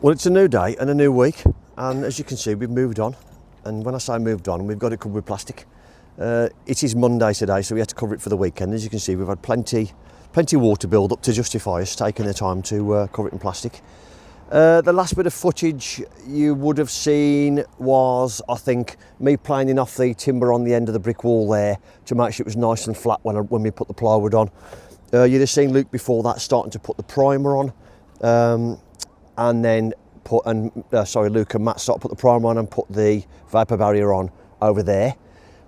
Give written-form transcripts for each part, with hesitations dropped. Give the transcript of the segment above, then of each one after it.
Well, it's a new day and a new week, and as you can see, we've moved on. And when I say moved on, we've got it covered with plastic. It is Monday today, so we had to cover it for the weekend. As you can see, we've had plenty water build up to justify us taking the time to cover it in plastic. The last bit of footage you would have seen was, I think, me planing off the timber on the end of the brick wall there to make sure it was nice and flat when we put the plywood on. You'd have seen Luke before that starting to put the primer on, and then Luke and Matt started to put the primer on and put the vapour barrier on over there.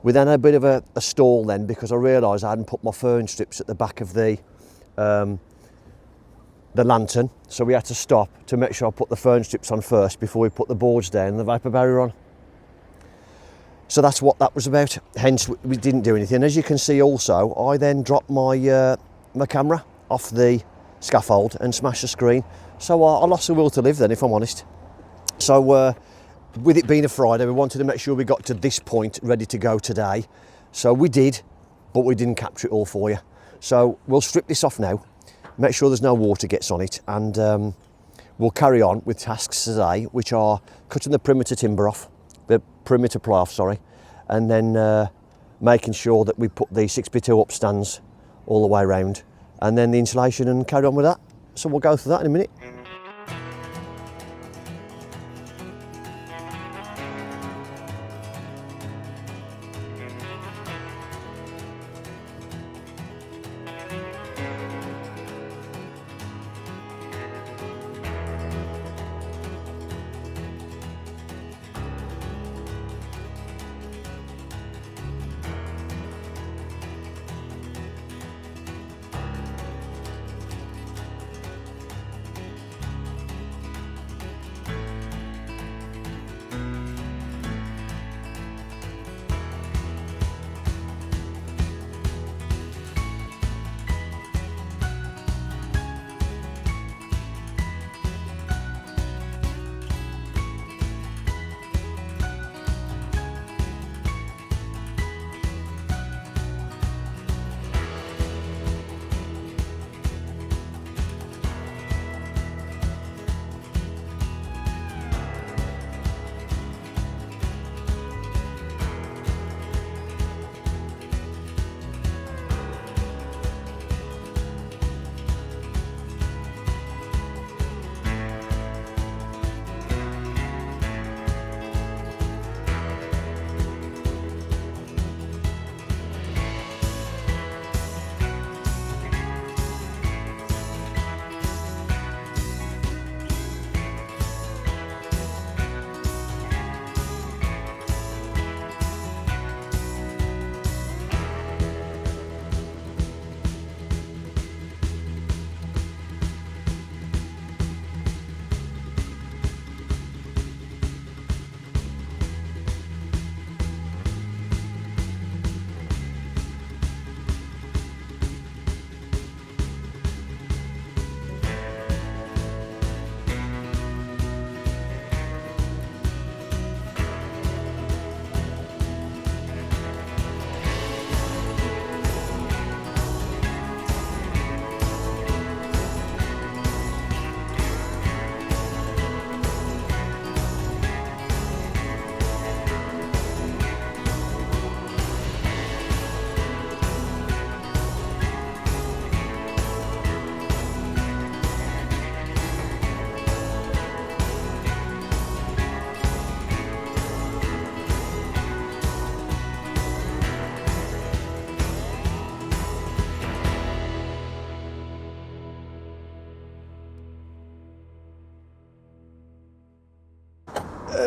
We then had a bit of a stall then because I realised I hadn't put my fern strips at the back of the lantern, so we had to stop to make sure I put the fern strips on first before we put the boards down and the vapour barrier on. So that's what that was about, hence we didn't do anything. As you can see also, I then dropped my my camera off the scaffold and smashed the screen, so I lost the will to live then, if I'm honest. So with it being a Friday, we wanted to make sure we got to this point ready to go today, so we did, but we didn't capture it all for you. So we'll strip this off now, make sure there's no water gets on it, and we'll carry on with tasks today, which are cutting the perimeter timber off, the perimeter ply off, sorry, and then making sure that we put the 6x2 upstands all the way around, and then the insulation, and carry on with that. So we'll go through that in a minute.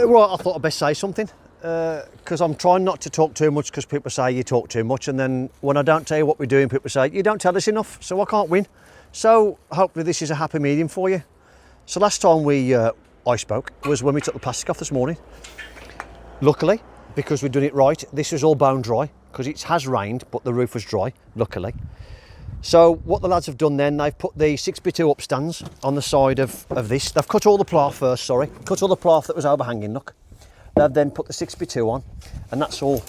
Well, I thought I'd best say something, because I'm trying not to talk too much, because people say you talk too much, and then when I don't tell you what we're doing, people say you don't tell us enough, so I can't win. So hopefully this is a happy medium for you. So last time I spoke was when we took the plastic off this morning. Luckily, because we've done it right, this was all bone dry, because it has rained, but the roof was dry, luckily. So what the lads have done then, they've put the 6x2 upstands on the side of this. They've cut all the ply off first, sorry. Cut all the ply off that was overhanging, look. They've then put the 6x2 on, and that's all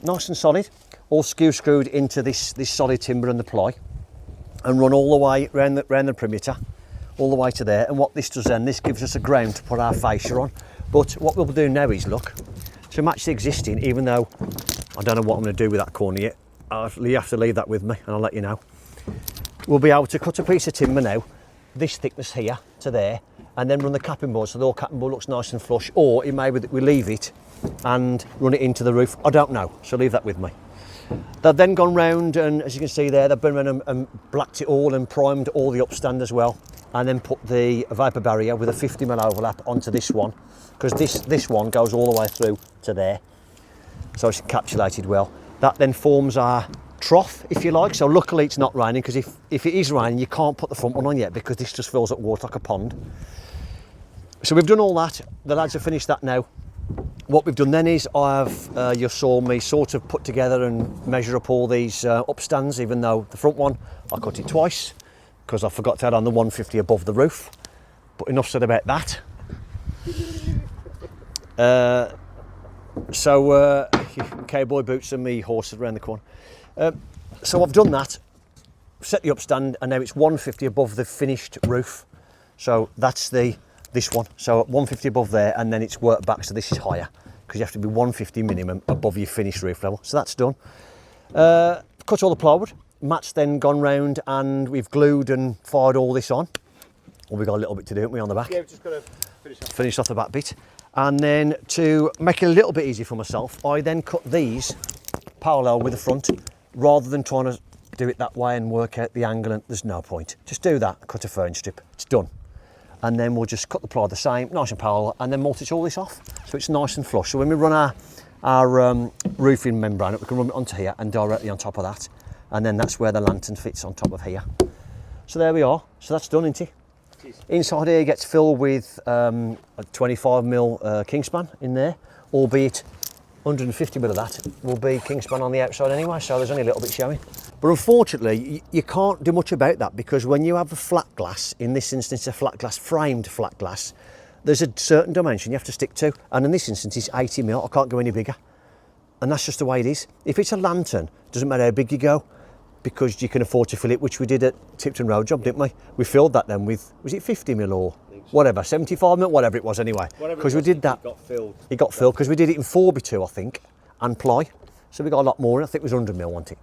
nice and solid, all skew screwed into this solid timber and the ply, and run all the way around the perimeter, all the way to there. And what this does then, this gives us a ground to put our fascia on. But what we'll do now is, look, to match the existing, even though I don't know what I'm going to do with that corner yet, you have to leave that with me and I'll let you know. We'll be able to cut a piece of timber now, this thickness here to there, and then run the capping board so the whole capping board looks nice and flush. Or it may be that we leave it and run it into the roof. I don't know, so leave that with me. They've then gone round, and as you can see there, they've been around and blacked it all and primed all the upstand as well, and then put the vapour barrier with a 50mm overlap onto this one, because this one goes all the way through to there, so it's encapsulated well. That then forms our trough, if you like. So luckily it's not raining, because if it is raining, you can't put the front one on yet, because this just fills up water like a pond. So we've done all that. The lads have finished that now. What we've done then is you saw me sort of put together and measure up all these upstands, even though the front one I cut it twice because I forgot to add on the 150 above the roof. But enough said about that. Cowboy boots and me horses around the corner. So I've done that, set the upstand, and now it's 150 above the finished roof. So that's this one, so 150 above there, and then it's worked back, so this is higher because you have to be 150 minimum above your finished roof level. So that's done. Cut all the plywood. Matt's then gone round and we've glued and fired all this on. Well, we've got a little bit to do, haven't we, on the back? Yeah, we've just got to finish off the back bit. And then to make it a little bit easier for myself, I then cut these parallel with the front, rather than trying to do it that way and work out the angle, and there's no point. Just do that, cut a fern strip, it's done. And then we'll just cut the ply the same, nice and parallel, and then mulch all this off, so it's nice and flush. So when we run our roofing membrane up, we can run it onto here and directly on top of that, and then that's where the lantern fits on top of here. So there we are. So that's done, isn't it? Inside here gets filled with a 25mm Kingspan in there, albeit 150mm of that will be Kingspan on the outside anyway, so there's only a little bit showing. But unfortunately, you can't do much about that, because when you have a flat glass, in this instance a flat glass, framed flat glass, there's a certain dimension you have to stick to, and in this instance it's 80mm, I can't go any bigger. And that's just the way it is. If it's a lantern, doesn't matter how big you go, because you can afford to fill it, which we did at Tipton Road Job, didn't we? We filled that then with, was it 50mm or whatever, 75mm, whatever it was anyway. Because we did that. It got filled because we did it in 4x2, I think, and ply. So we got a lot more, and I think it was 100mm, wasn't it?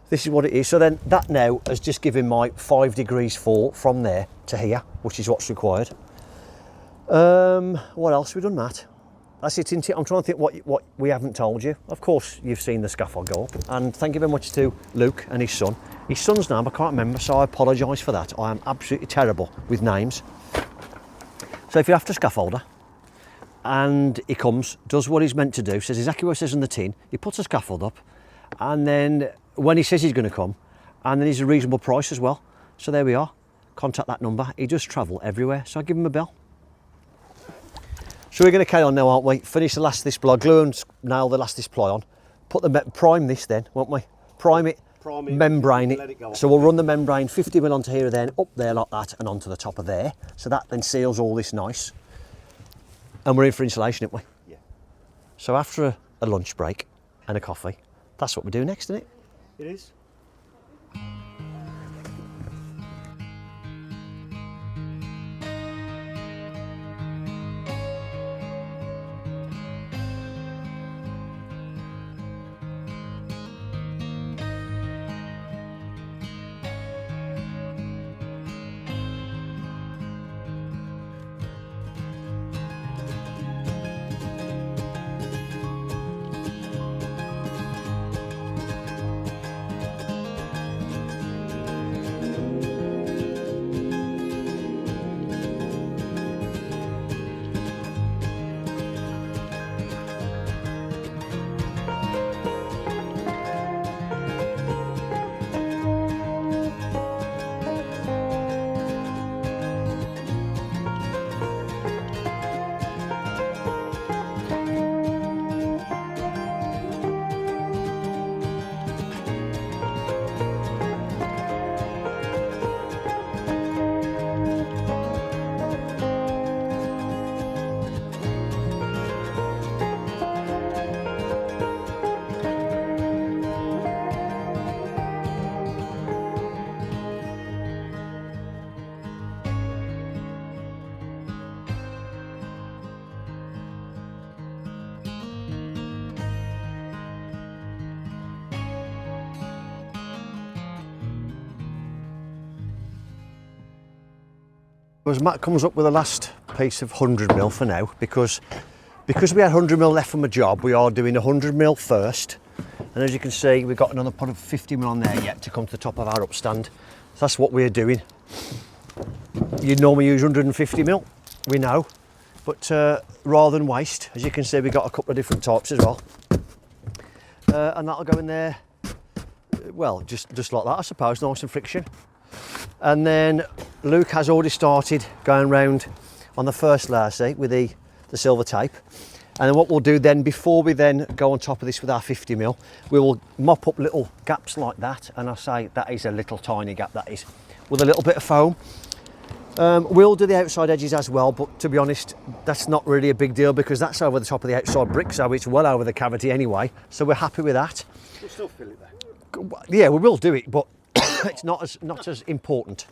This is what it is. So then that now has just given my 5 degrees fall from there to here, which is what's required. What else? We've done that. That's it, isn't it? I'm trying to think what we haven't told you. Of course, you've seen the scaffold go up. And thank you very much to Luke and his son. His son's name I can't remember, so I apologise for that. I am absolutely terrible with names. So if you're after a scaffolder, and he comes, does what he's meant to do, says exactly what it says on the tin, he puts a scaffold up, and then when he says he's going to come, and then he's a reasonable price as well. So there we are. Contact that number. He does travel everywhere, so I give him a bell. So we're going to carry on now, aren't we? Finish the last of this ply, glue and nail the last of this ply on. Prime this then, won't we? Prime it, membrane it. So we'll run the membrane 50mm onto here, then up there like that, and onto the top of there. So that then seals all this nice. And we're in for insulation, aren't we? Yeah. So after a lunch break and a coffee, that's what we do next, isn't it? It is. suppose Matt comes up with the last piece of 100mm for now, because we had 100mm left from a job, we are doing 100mm first. And as you can see, we've got another pot of 50mm on there yet to come to the top of our upstand. So that's what we're doing. You'd normally use 150mm, we know, but rather than waste, as you can see, we've got a couple of different types as well. And that'll go in there, well, just like that, I suppose, nice and friction. And then Luke has already started going round on the first layer, see, with the silver tape. And then what we'll do then, before we then go on top of this with our 50mm, we will mop up little gaps like that. And I say that is a little tiny gap, that is, with a little bit of foam. We'll do the outside edges as well, but to be honest, that's not really a big deal because that's over the top of the outside brick, so it's well over the cavity anyway. So we're happy with that. We'll still fill it there. Yeah, we will do it, but it's not as important.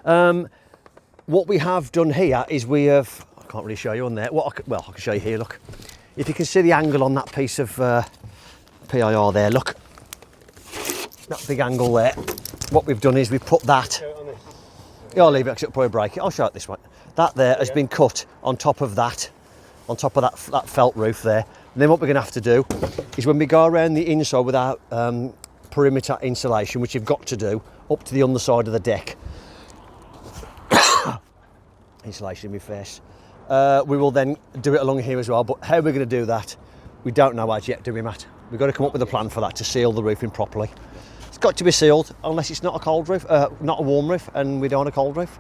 What we have done here is we have, I can't really show you on there. Well, I can show you here, look. If you can see the angle on that piece of PIR there, look. That big angle there. What we've done is we've put that. Yeah, I'll leave it, it'll probably break it. I'll show it this way. That there has been cut on top of that felt roof there. And then what we're going to have to do is when we go around the inside with our perimeter insulation, which you've got to do, up to the underside of the deck. Insulation in my face. We will then do it along here as well, but how we're going to do that, we don't know as yet, do we, Matt? We've got to come up with a plan for that to seal the roofing properly. It's got to be sealed unless it's not a cold roof, not a warm roof, and we don't want a cold roof.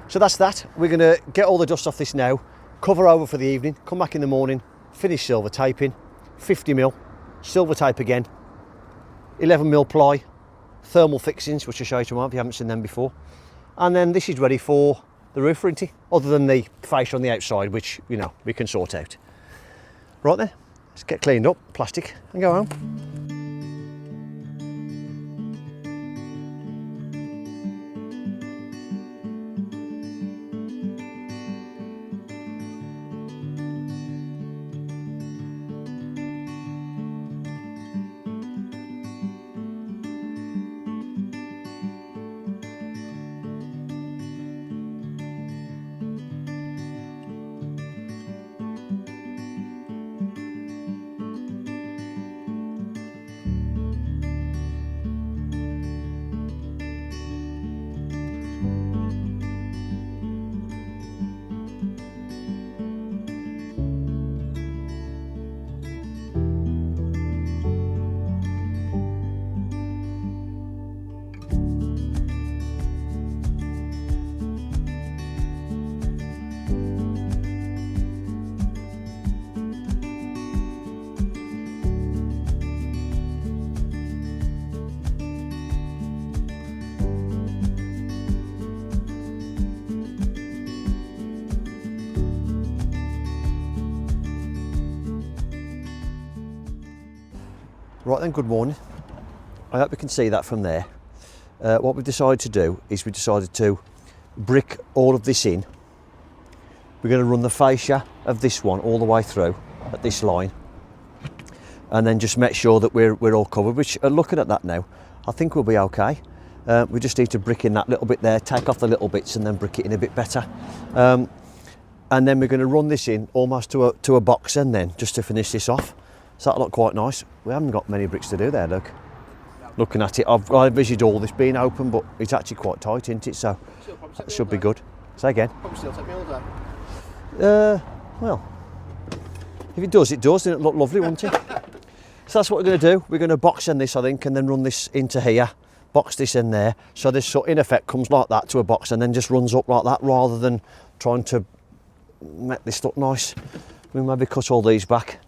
So that's that. We're going to get all the dust off this now, cover over for the evening, come back in the morning, finish silver taping, 50mm, silver tape again, 11mm ply, thermal fixings, which I'll show you tomorrow if you haven't seen them before. And then this is ready for the roof, isn't it? Other than the fascia on the outside, which, you know, we can sort out. Right then, let's get cleaned up, plastic, and go home. Right then, good morning. I hope you can see that from there. What we've decided to do is we decided to brick all of this in. We're going to run the fascia of this one all the way through at this line, and then just make sure that we're all covered, which looking at that now, I think we'll be okay. We just need to brick in that little bit there, take off the little bits and then brick it in a bit better. And then we're going to run this in almost to a box end then, just to finish this off. So that'll look quite nice. We haven't got many bricks to do there, look. Looking at it, I envisaged all this being open, but it's actually quite tight, isn't it? So that should be good. Say again. Probably still take me all day. Well, if it does, then it'll look lovely, won't it? So that's what we're going to do. We're going to box in this, I think, and then run this into here, box this in there. So this, so in effect, comes like that to a box and then just runs up like that, rather than trying to make this look nice. We maybe cut all these back.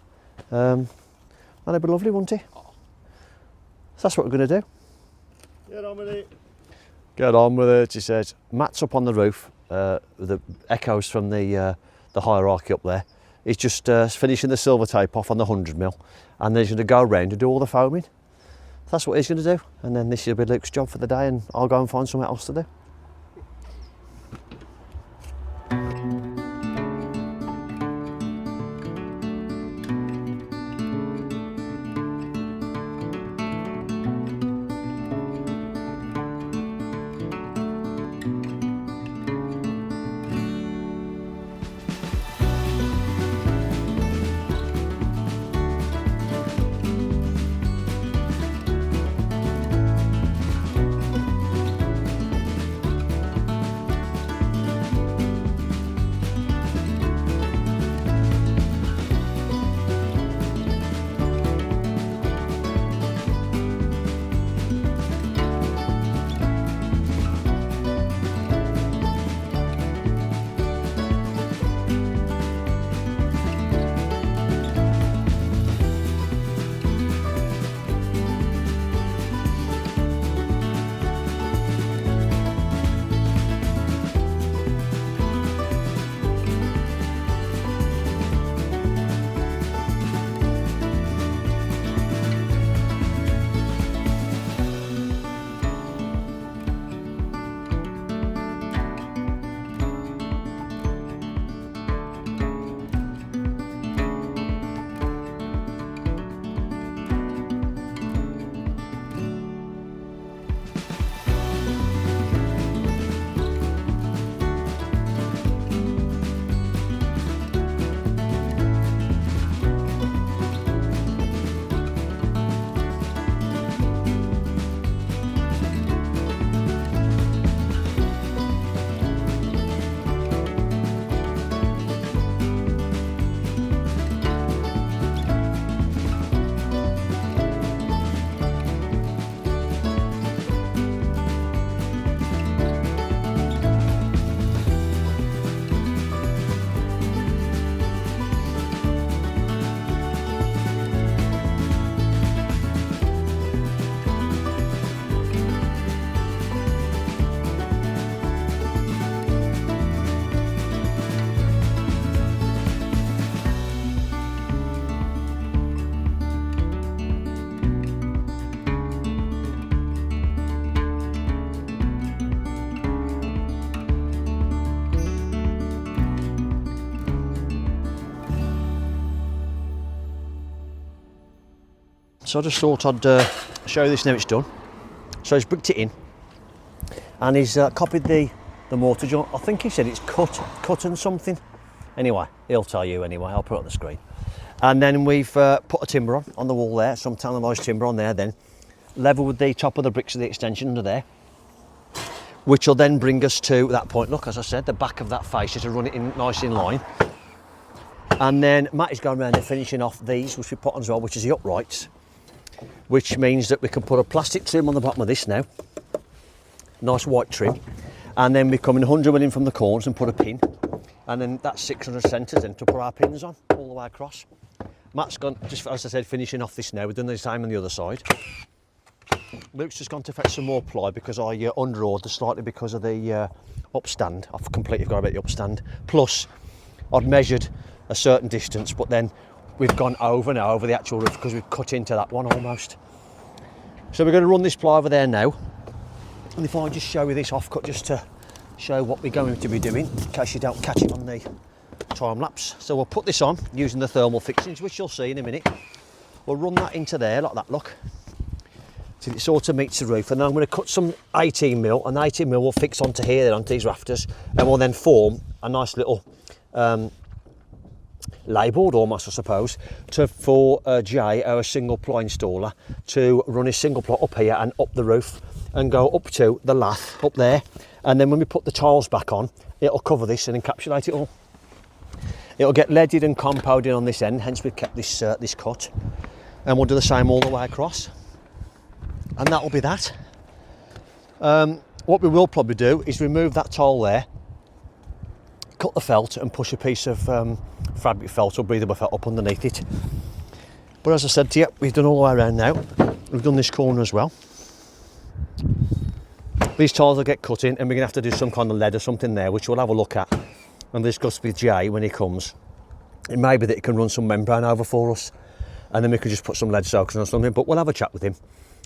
That'd be lovely, wouldn't it? So that's what we're going to do. Get on with it. Get on with it, she says. Matt's up on the roof. The echoes from the hierarchy up there. He's just finishing the silver tape off on the 100mm, and then he's going to go around and do all the foaming. That's what he's going to do, and then this will be Luke's job for the day, and I'll go and find something else to do. So I just thought I'd show you this now it's done. So he's bricked it in, and he's copied the mortar joint. I think he said it's cut and something. Anyway, he'll tell you anyway. I'll put it on the screen. And then we've put a timber on the wall there, some tandemized timber on there. Then level with the top of the bricks of the extension under there, which will then bring us to that point. Look, as I said, the back of that fascia to run it in nice in line. And then Matt is going around there finishing off these, which we put on as well, which is the uprights, which means that we can put a plastic trim on the bottom of this now, nice white trim, and then we come in 100mm from the corners and put a pin, and then that's 600 centres then to put our pins on all the way across. Matt's gone, just as I said, finishing off this now. We've done the same on the other side. Luke's just gone to fetch some more ply because I under-ordered slightly because of the upstand. I've completely forgot about the upstand. Plus, I'd measured a certain distance, but then we've gone over now over the actual roof because we've cut into that one almost. So we're going to run this ply over there now. And if I just show you this offcut just to show what we're going to be doing in case you don't catch it on the time lapse. So we'll put this on using the thermal fixings, which you'll see in a minute. We'll run that into there like that, look, till it sort of meets the roof, and then I'm going to cut some 18mm, and 18mm will fix onto here, then onto these rafters, and we'll then form a nice little layboard almost, I suppose, for Jay, our single ply installer, to run his single ply up here and up the roof and go up to the lath up there, and then when we put the tiles back on, it'll cover this and encapsulate it all. It'll get leaded and compounded on this end, hence we've kept this this cut, and we'll do the same all the way across, and that'll be that. What we will probably do is remove that tile there, cut the felt and push a piece of fabric felt or breathable felt up underneath it. But as I said to you, we've done all the way around now. We've done this corner as well. These tiles will get cut in, and we're going to have to do some kind of lead or something there, which we'll have a look at and discuss with Jay when he comes. It may be that he can run some membrane over for us, and then we can just put some lead soakers on something, but we'll have a chat with him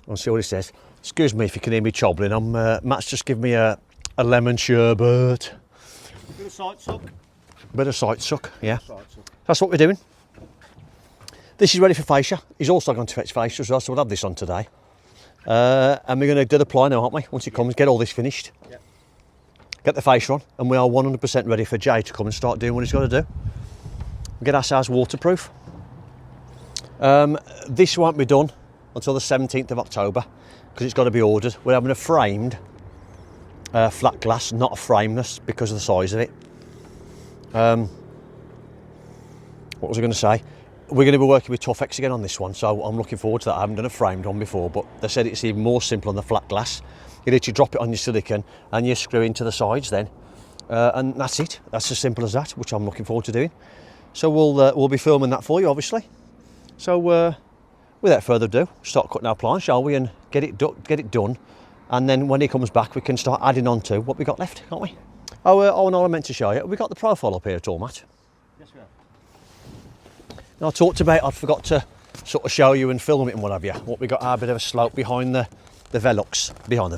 and see what he says. Excuse me if you can hear me chobbling. Matt's just given me a lemon sherbet. Bit of sight suck. Bit of sight suck, yeah. Sight suck. That's what we're doing. This is ready for fascia. He's also going to fetch fascia as well, so we'll have this on today. And we're going to do the ply now, aren't we? Once he comes, get all this finished. Yep. Get the fascia on, and we are 100% ready for Jay to come and start doing what he's got to do. Get ourselves waterproof. This won't be done until the 17th of October because it's got to be ordered. We're having a framed flat glass, not a frameless, because of the size of it. What was I going to say? We're going to be working with Tough X again on this one, so I'm looking forward to that. I haven't done a framed one before, but they said it's even more simple on the flat glass. You literally drop it on your silicone and you screw into the sides then, and that's it. That's as simple as that, which I'm looking forward to doing. So we'll be filming that for you, obviously. So without further ado, start cutting our ply, shall we, and get it done. And then when he comes back, we can start adding on to what we got left, can't we? Oh, and I meant to show you, have we got the profile up here at all, Matt? Yes, we have. And I talked about, I forgot to sort of show you and film it and what have you. What we got our bit of a slope behind the Velux, behind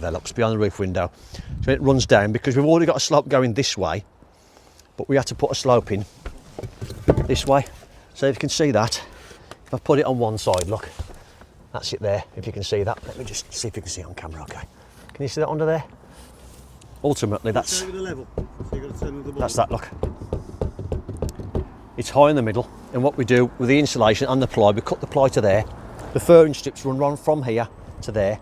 the roof window. So it runs down because we've already got a slope going this way, but we had to put a slope in this way. So if you can see that, if I put it on one side, look, that's it there, if you can see that. Let me just see if you can see it on camera, okay. Can you see that under there? Ultimately, that's the level. So you've got to turn the that's that, look. It's high in the middle, and what we do with the insulation and the ply, we cut the ply to there. The furring strips run from here to there,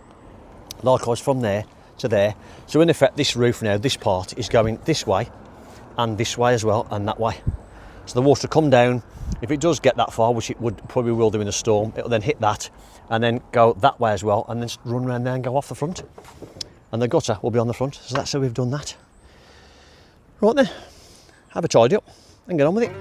likewise from there to there. So in effect, this roof now, this part is going this way and this way as well, and that way. So the water will come down. If it does get that far, which it probably will do in a storm, it'll then hit that and then go that way as well, and then run around there and go off the front. And the gutter will be on the front. So that's how we've done that. Right then, have a tidy up and get on with it.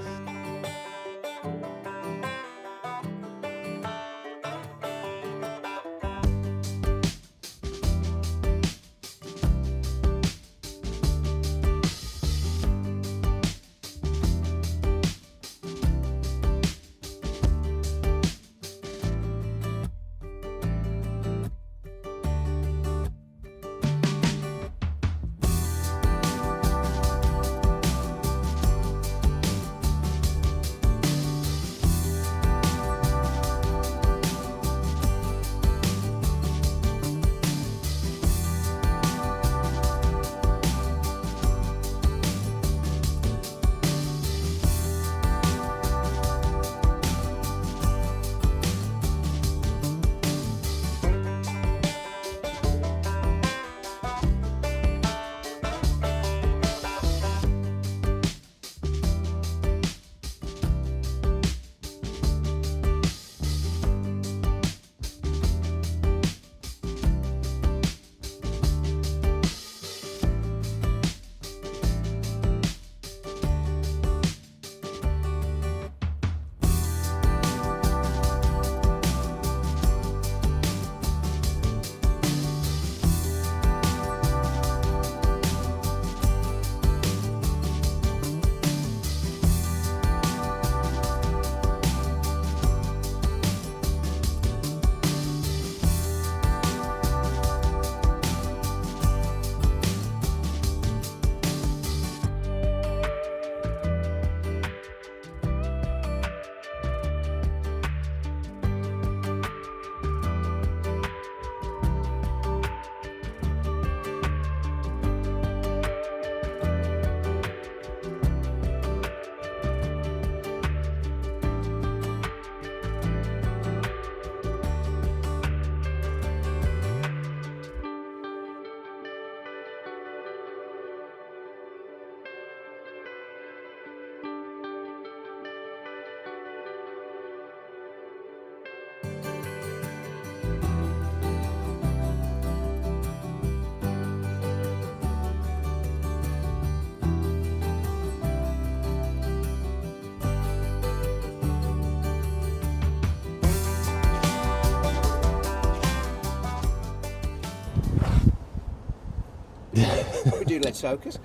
need lead soakers.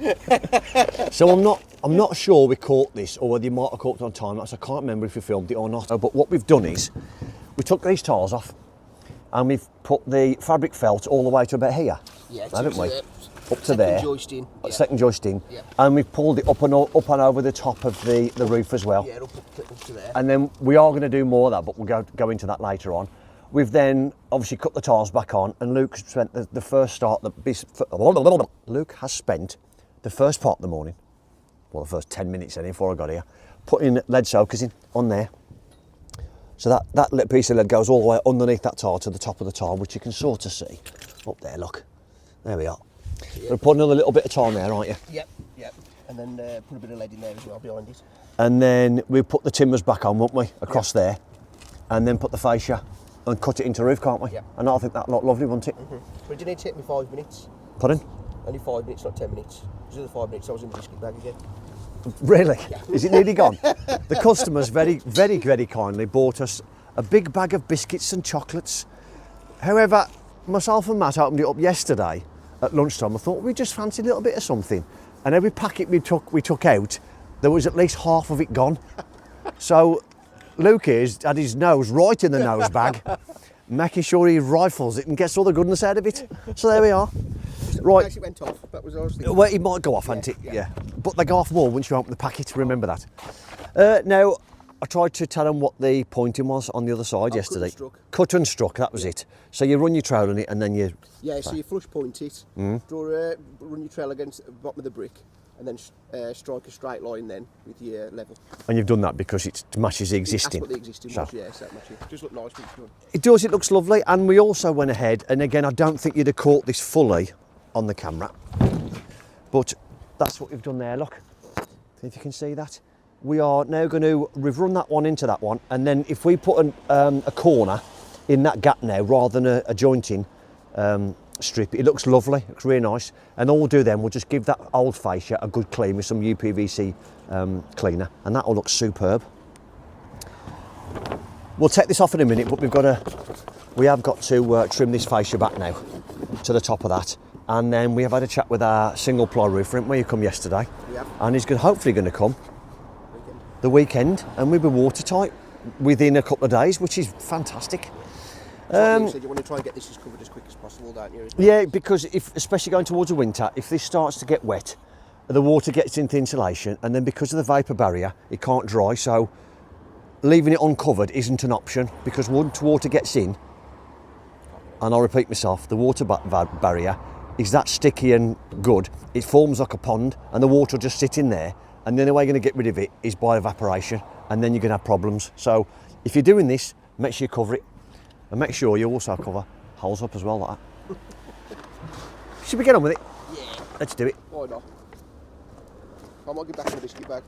So I'm not sure we caught this, or whether you might have caught it on time lapse. I can't remember if we filmed it or not. But what we've done is, we took these tiles off, and we've put the fabric felt all the way to about here. Yeah, haven't we? there. Up to there. Joist in. Yeah. Second joist in. Yeah. And we've pulled it up and over the top of the roof as well. Yeah, up to there. And then we are going to do more of that, but we'll go into that later on. We've then obviously cut the tiles back on, and Luke spent the first start. Luke has spent the first part of the morning, well, the first 10 minutes anyway, before I got here, putting lead soakers in on there. So that little piece of lead goes all the way underneath that tile to the top of the tile, which you can sort of see up there. Look, there we are. Yeah. We'll put another little bit of tile there, aren't you? Yep. And then put a bit of lead in there as well behind it. And then we put the timbers back on, won't we, across there, and then put the fascia and cut it into roof, can't we? Yep. And I think that looked lovely, wouldn't it? But it didn't take me 5 minutes. Pardon? Only 5 minutes, not 10 minutes. Because of the 5 minutes, I was in the biscuit bag again. Really? Yeah. Is it nearly gone? The customers very, very, very kindly bought us a big bag of biscuits and chocolates. However, myself and Matt opened it up yesterday at lunchtime. I thought we just fancied a little bit of something. And every packet we took out, there was at least half of it gone. So Luke had his nose right in the nose bag, making sure he rifles it and gets all the goodness out of it. So there we are. Right. It went off. That was what I was thinking. Well, it might go off, hadn't it? Yeah. But they go off more once you open the packet, remember that. Now, I tried to tell them what the pointing was on the other side yesterday. Cut and struck, that was it. So you run your trail on it and then you... Yeah, so you flush point it, run your trail against the bottom of the brick, and then strike a straight line then with your level. And you've done that because it matches the existing. That's what the existing was, yeah, so that matches. Just look nice when it's done. It does, it looks lovely. And we also went ahead, and again, I don't think you'd have caught this fully on the camera, but that's what we've done there, look. See if you can see that. We are now going to, we've run that one into that one, and then if we put a corner in that gap now, rather than a jointing strip, it looks lovely, it looks really nice. And all we'll do then, we'll just give that old fascia a good clean with some UPVC cleaner, and that will look superb. We'll take this off in a minute, but we have got to trim this fascia back now to the top of that. And then we have had a chat with our single-ply roofer, haven't we? He come yesterday, yep. And he's hopefully going to come the weekend, and we'll be watertight within a couple of days, which is fantastic. You said you want to try and get this as covered as quick as possible, don't you? Yeah, because especially going towards the winter, if this starts to get wet, the water gets into insulation, and then because of the vapour barrier, it can't dry. So leaving it uncovered isn't an option, because once water gets in, and I'll repeat myself, the water barrier is that sticky and good, it forms like a pond, and the water will just sit in there, and the only way you're going to get rid of it is by evaporation, and then you're going to have problems. So if you're doing this, make sure you cover it, and make sure you also cover holes up as well, like that. Should we get on with it? Yeah. Let's do it. Why not? I might get back in the biscuit bag.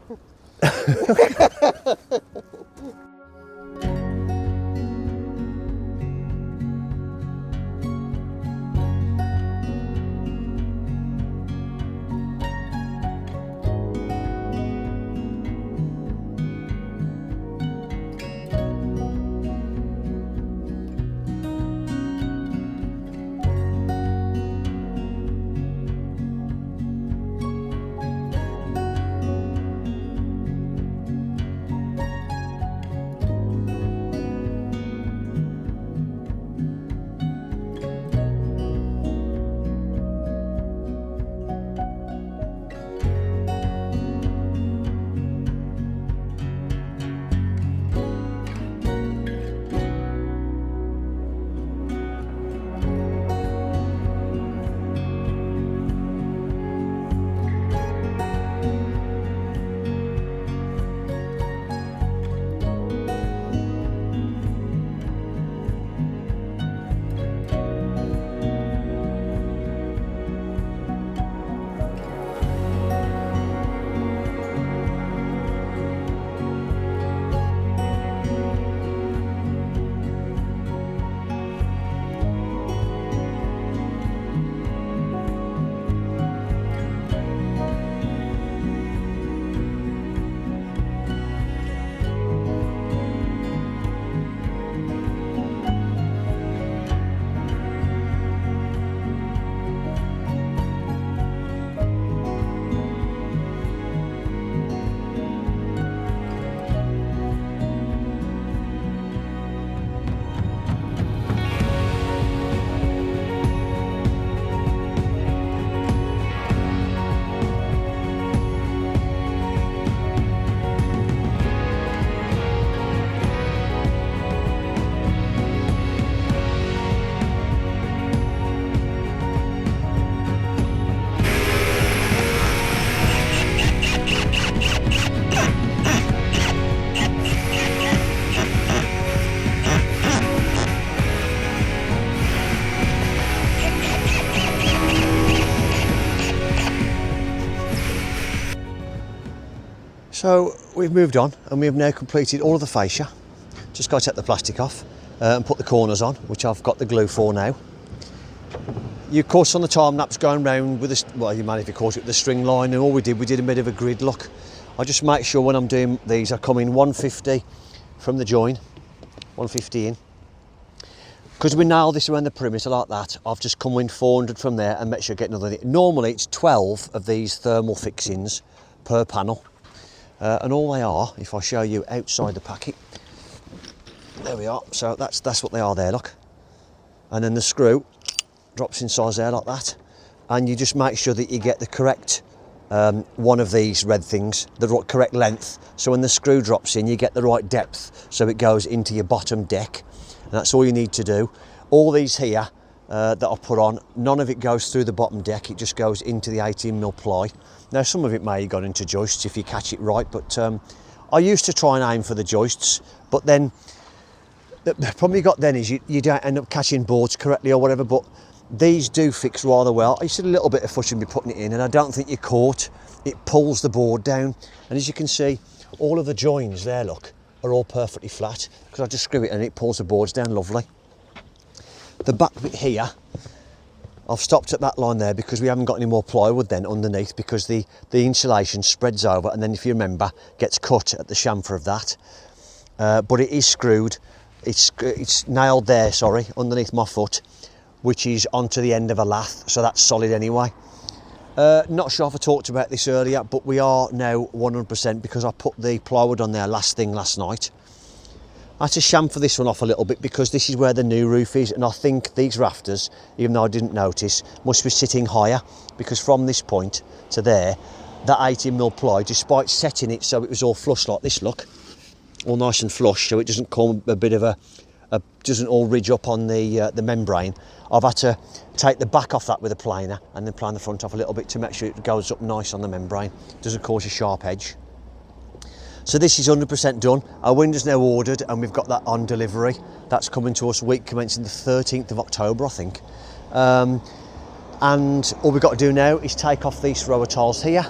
So we've moved on and we have now completed all of the fascia. Just got to take the plastic off and put the corners on, which I've got the glue for now. You of course on the time lapse going round with this, well you might if you caught it with the string line, and all we did a bit of a grid look. I just make sure when I'm doing these I come in 150 from the join, 150 in. Because we nailed this around the perimeter like that, I've just come in 400 from there and make sure I get another. Normally it's 12 of these thermal fixings per panel. And all they are, if I show you outside the packet, there we are, so that's what they are there, look. And then the screw drops inside there like that, and you just make sure that you get the correct one of these red things, the correct length, so when the screw drops in you get the right depth so it goes into your bottom deck, and that's all you need to do. All these here that I've put on, none of it goes through the bottom deck, it just goes into the 18mm ply. Now some of it may have gone into joists if you catch it right, but I used to try and aim for the joists, but then the problem you got then is you don't end up catching boards correctly or whatever, but these do fix rather well. I used to do a little bit of fushing be putting it in, and I don't think you're caught. It pulls the board down, and as you can see, all of the joins there, look, are all perfectly flat, because I just screw it and it pulls the boards down lovely. The back bit here, I've stopped at that line there because we haven't got any more plywood then underneath, because the insulation spreads over and then, if you remember, gets cut at the chamfer of that. But it is screwed, it's nailed there, sorry, underneath my foot, which is onto the end of a lath, so that's solid anyway. Not sure if I talked about this earlier, but we are now 100% because I put the plywood on there last night. I had to chamfer this one off a little bit because this is where the new roof is, and I think these rafters, even though I didn't notice, must be sitting higher, because from this point to there, that 18mm ply, despite setting it so it was all flush like this, look, all nice and flush, so it doesn't come a bit of a doesn't all ridge up on the membrane. I've had to take the back off that with a planer and then plane the front off a little bit to make sure it goes up nice on the membrane, doesn't cause a sharp edge. So this is 100% done. Our window's now ordered and we've got that on delivery. That's coming to us week commencing the 13th of October, I think. And all we've got to do now is take off these row of tiles here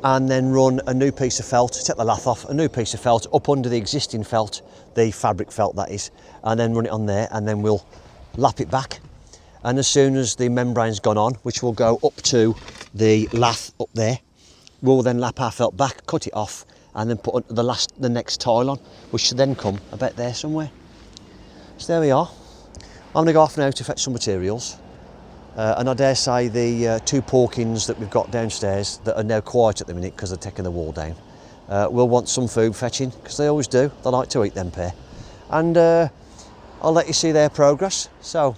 and then run a new piece of felt, take the lath off, a new piece of felt up under the existing felt, the fabric felt that is, and then run it on there, and then we'll lap it back. And as soon as the membrane's gone on, which will go up to the lath up there, we'll then lap our felt back, cut it off, and then put the next tile on, which should then come about there somewhere. So there we are. I'm going to go off now to fetch some materials. And I dare say the two porkins that we've got downstairs that are now quiet at the minute because they're taking the wall down, will want some food fetching, because they always do. They like to eat them pair. And I'll let you see their progress. So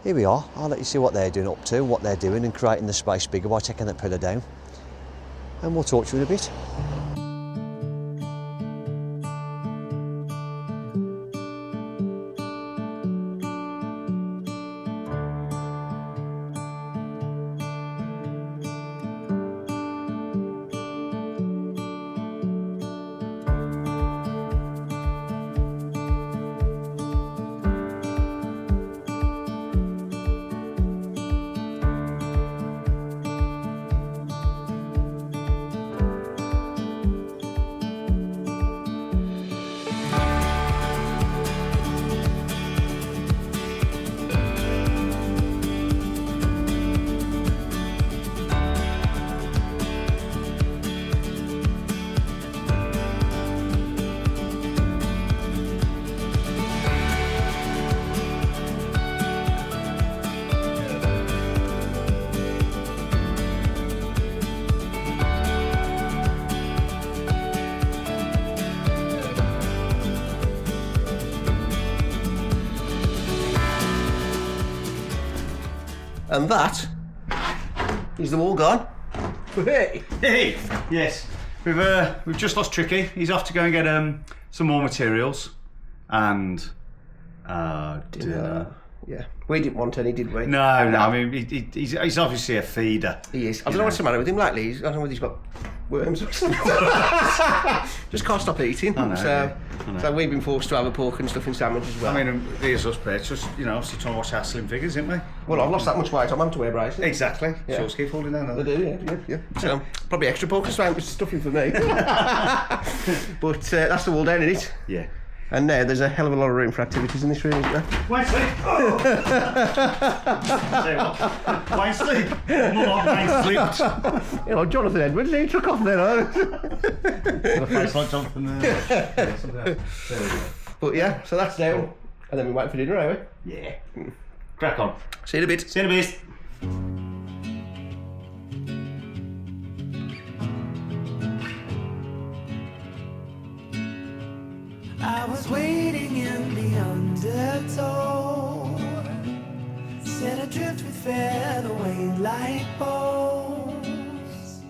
here we are. I'll let you see what they're doing up to, what they're doing, and creating the space bigger by taking that pillar down. And we'll talk to you in a bit. And that is the wall gone. Hey! Hey! Yes, we've just lost Tricky. He's off to go and get some more materials and dinner. Yeah, we didn't want any, did we? No. I mean, he's obviously a feeder. He is. I don't know what's the matter with him lately. I don't know whether he's got worms or something. Just can't stop eating. I know, So we've been forced to have a pork and stuffing sandwich as well. I mean, here's us, Pete. Just, you know, obviously trying to watch our slim figures, isn't we? Well, I've lost that much weight. I'm having to wear braces. Exactly. Yeah. Shorts keep falling down. I do, yeah. So, probably extra focus around, which is stuffing for me. But that's the wall down in it. Yeah. And now there's a hell of a lot of room for activities in this room, isn't there? Wine sleep. Oh. Say what? Wine sleep. Not wine slept. You know, Jonathan Edwards, he took off then. Got a face like Jonathan. Yeah, something like that. There we go. But yeah, so that's down. And then we wait for dinner, are we? Yeah. Crack on. See you in a bit. See you in a bit. I was waiting in the undertow, set adrift with featherweight like bones,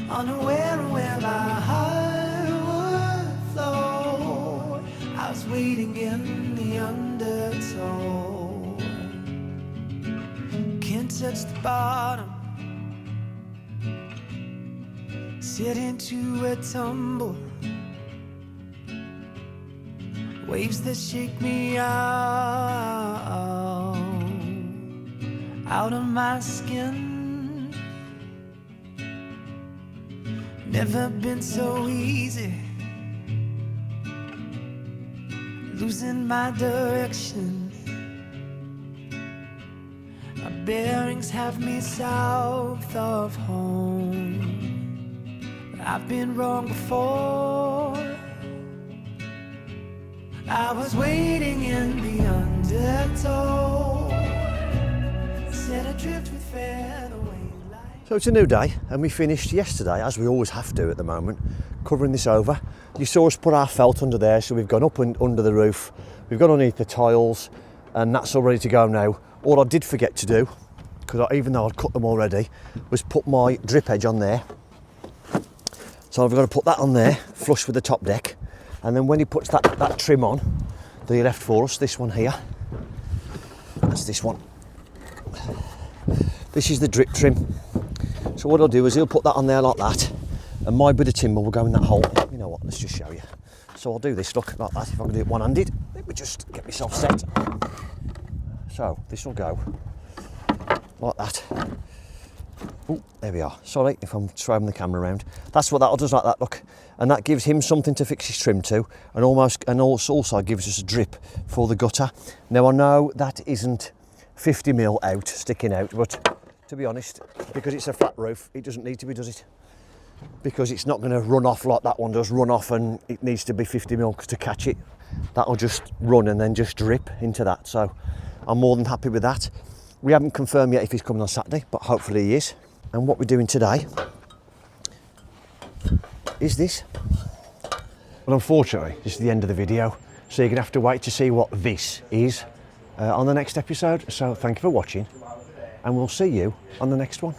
unaware of where my heart would flow. I was waiting in the undertow, can't touch the bottom, sit into a tumble. Waves that shake me out of my skin. Never been so easy, losing my direction. My bearings have me south of home, but I've been wrong before. I was waiting in the undertow, set adrift with featherweight light. So it's a new day, and we finished yesterday, as we always have to at the moment, covering this over. You saw us put our felt under there, so we've gone up and under the roof, we've gone underneath the tiles, and that's all ready to go now. All I did forget to do, because even though I'd cut them already, was put my drip edge on there. So I've got to put that on there, flush with the top deck. And then when he puts that trim on that he left for us, this one here, that's this one. This is the drip trim. So what I'll do is he'll put that on there like that, and my bit of timber will go in that hole. You know what, let's just show you. So I'll do this, look, like that. If I can do it one-handed, let me just get myself set. So this will go like that. Oh, there we are. Sorry if I'm throwing the camera around. That's what that does, like that, look. And that gives him something to fix his trim to, and also gives us a drip for the gutter. Now I know that isn't 50mm out, sticking out, but to be honest, because it's a flat roof, it doesn't need to be, does it? Because it's not going to run off like that one does, run off, and it needs to be 50mm to catch it. That'll just run and then just drip into that. So I'm more than happy with that. We haven't confirmed yet if he's coming on Saturday, but hopefully he is. And what we're doing today is this. But unfortunately, this is the end of the video, so you're going to have to wait to see what this is on the next episode. So thank you for watching, and we'll see you on the next one.